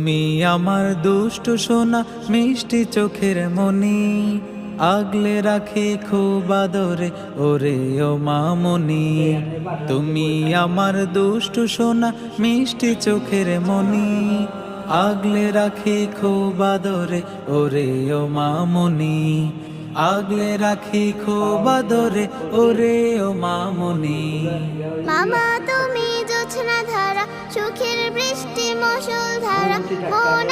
তুমি আমার দুষ্টু সোনা মিষ্টি চোখের মনি, আগলে রাখি খুব আদরে ওরে ও মামনি। তুমি আমার দুষ্টু সোনা মিষ্টি চোখের মনি, আগলে রাখি খুব আদরে ওরে ও মামনি। আগলে রাখি খুব আদরে ওরে ও মামনি। মামা তুমি জোছনা ধারা, সুখের বৃষ্টি মুষল ধারা, মন